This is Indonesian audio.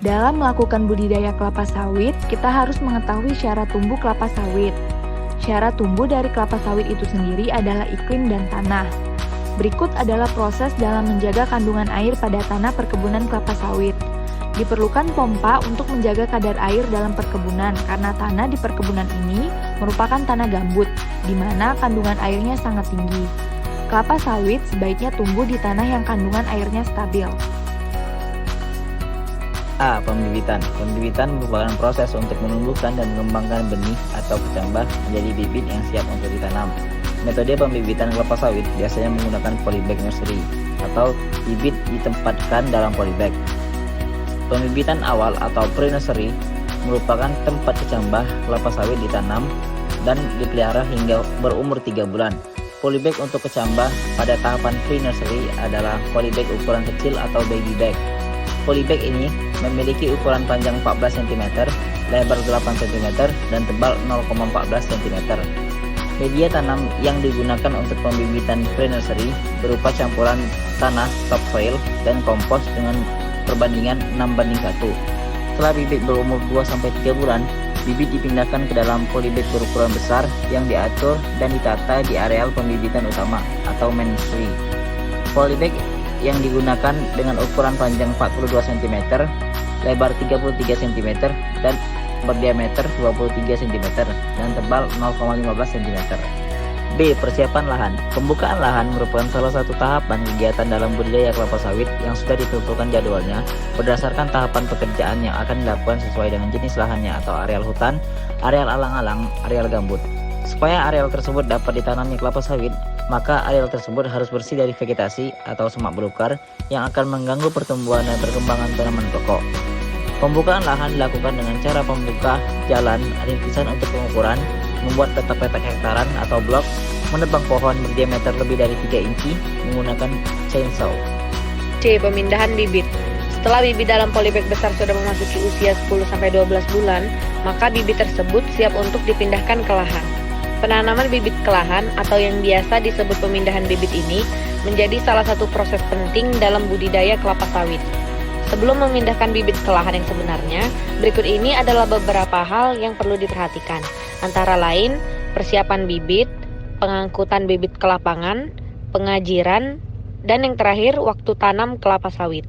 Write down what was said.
Dalam melakukan budidaya kelapa sawit, kita harus mengetahui syarat tumbuh kelapa sawit. Syarat tumbuh dari kelapa sawit itu sendiri adalah iklim dan tanah. Berikut adalah proses dalam menjaga kandungan air pada tanah perkebunan kelapa sawit. Diperlukan pompa untuk menjaga kadar air dalam perkebunan karena tanah di perkebunan ini merupakan tanah gambut, di mana kandungan airnya sangat tinggi. Kelapa sawit sebaiknya tumbuh di tanah yang kandungan airnya stabil. A. Pembibitan. Pembibitan merupakan proses untuk menumbuhkan dan mengembangkan benih atau kecambah menjadi bibit yang siap untuk ditanam. Metode pembibitan kelapa sawit biasanya menggunakan polybag nursery atau bibit ditempatkan dalam polybag. Pembibitan awal atau pre-nursery merupakan tempat kecambah kelapa sawit ditanam dan dipelihara hingga berumur 3 bulan. Polybag untuk kecambah pada tahapan pre-nursery adalah polybag ukuran kecil atau baby bag. Polybag ini memiliki ukuran panjang 14 cm, lebar 8 cm, dan tebal 0,14 cm. Media tanam yang digunakan untuk pembibitan pre-nursery berupa campuran tanah, topsoil, dan kompos dengan perbandingan 6:1. Setelah bibit berumur 2-3 bulan, bibit dipindahkan ke dalam polybag berukuran besar yang diatur dan ditata di areal pembibitan utama atau main nursery. Polybag yang digunakan dengan ukuran panjang 42 cm, lebar 33 cm, dan berdiameter 23 cm, dan tebal 0,15 cm. B. Persiapan lahan. Pembukaan lahan merupakan salah satu tahapan kegiatan dalam budidaya kelapa sawit yang sudah ditentukan jadwalnya berdasarkan tahapan pekerjaan yang akan dilakukan sesuai dengan jenis lahannya atau areal hutan, areal alang-alang, areal gambut. Supaya areal tersebut dapat ditanami kelapa sawit, maka areal tersebut harus bersih dari vegetasi atau semak belukar yang akan mengganggu pertumbuhan dan perkembangan tanaman pokok. Pembukaan lahan dilakukan dengan cara membuka jalan rintisan untuk pengukuran, membuat petak-petak hektaran atau blok, menebang pohon berdiameter lebih dari 3 inci menggunakan chainsaw. C. Pemindahan bibit. Setelah bibit dalam polybag besar sudah memasuki usia 10-12 bulan, maka bibit tersebut siap untuk dipindahkan ke lahan. Penanaman bibit ke lahan atau yang biasa disebut pemindahan bibit ini menjadi salah satu proses penting dalam budidaya kelapa sawit. Sebelum memindahkan bibit ke lahan yang sebenarnya, berikut ini adalah beberapa hal yang perlu diperhatikan. Antara lain, persiapan bibit, pengangkutan bibit ke lapangan, pengajiran, dan yang terakhir, waktu tanam kelapa sawit.